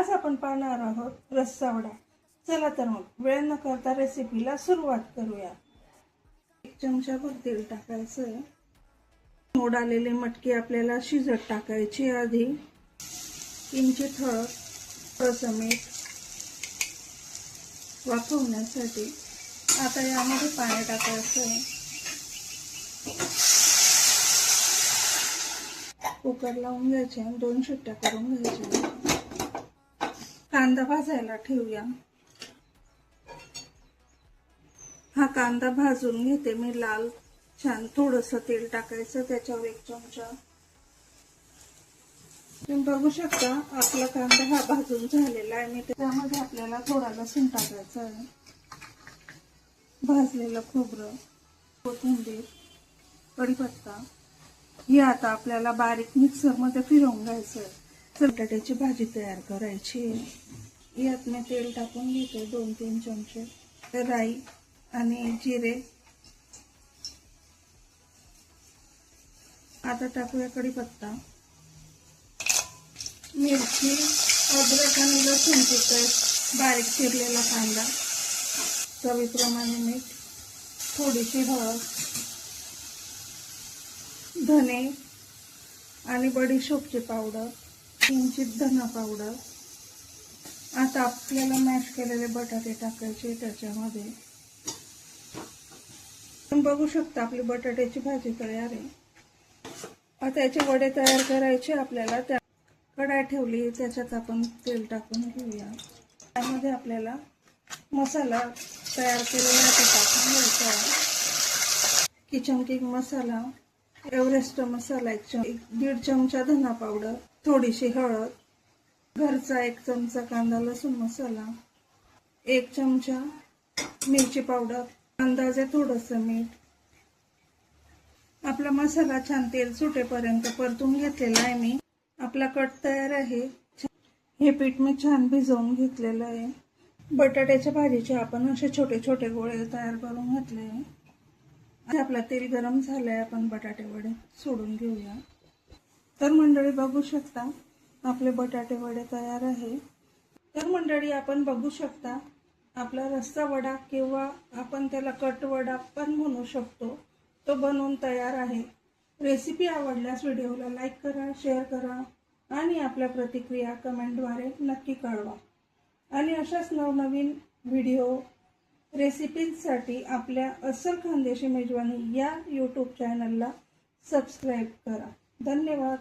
आज आपण पाहणार आहोत रस्सा वडा। चला तर मग वेळ न करता रेसिपीला सुरुवात करूया। 1 चमचाभर तेल टाकायचं। मोड आलेले मटकी आपल्याला शिजत टाकायची। आधी किंचित हळद, थोडंसं मीठ वाफवण्यासाठी। आता यामध्ये पाणी टाकायचं। कुकर लावून घ्यायचे आणि 2 शिट्ट्या करून घ्यायच्या। कांदा भाजायला ठेवूया। हा कांदा भाजून घेते मी लाल छान। थोडंसं तेल टाकायचं, त्याच्यावर 1 चमचा। तुम्ही बघू शकता आपला कांदा हा भाजून झालेला आहे। मी त्यामध्ये आपल्याला थोडा लसूण टाकायचा आहे, भाजलेलं खोबरं, कोथिंबीर, कढीपत्ता हे आता आपल्याला बारीक मिक्सर मध्ये फिरवून घ्यायचं। बटाट्याची भाजी तयार करायची। यात मी तेल टाकून घेते 2-3 चमचे। राई आणि जिरे। आता टाकूया कढीपत्ता, मिरची, अद्रक आणि लसूणची पेस्ट, बारीक चिरलेला कांदा, चवीप्रमाणे मीठ, थोडीशी हळद, धने आणि बडीशोपची पावडर, किंचित धना पावडर। आता आपल्याला मॅश केलेले बटाटे टाकायचे त्याच्यामध्ये। तुम्ही बघू शकता आपली बटाट्याची भाजी तयार आहे। आता याचे वडे तयार करायचे आपल्याला। त्या कढाई ठेवली, त्याच्यात आपण तेल टाकून घेऊया। त्यामध्ये आपल्याला मसाला तयार केलेला टाकून घ्यायचा। किचन किंग मसाला, एव्हरेस्ट मसाला 1.5 चमचा, धना पावडर, थोडीशी हळद, घरचा 1 चमचा कांदा लसूण मसाला, 1 चमचा मिरची पावडर, अंदाजे थोडंसं मीठ। आपला मसाला छान तेल सुटेपर्यंत परतून घेतलेला आहे मी। आपला कट तयार आहे। हे पीठ मी छान भिजवून घेतलेलं आहे। बटाट्याच्या भाजीचे आपण असे छोटे छोटे गोळे तयार करून घेतले। आपला तेल गरम झालंय, आपण बटाटे वडे सोडून घेऊया। तर मंडळी बघू शकता आपले बटाटे वडे तयार आहे। तर मंडळी आपण बघू शकता आपला रस्सा वडा किंवा आपण त्याला कट वडा पण म्हणू शकतो, तो बनवून तयार आहे। रेसिपी आवडल्यास व्हिडिओला लाईक करा, शेअर करा आणि आपल्या प्रतिक्रिया कमेंटद्वारे नक्की कळवा। आणि अशाच नवनवीन व्हिडिओ रेसिपींसाठी आपल्या अस्सल खानदेशी मेजवानी या YouTube चॅनलला सबस्क्राईब करा। धन्यवाद।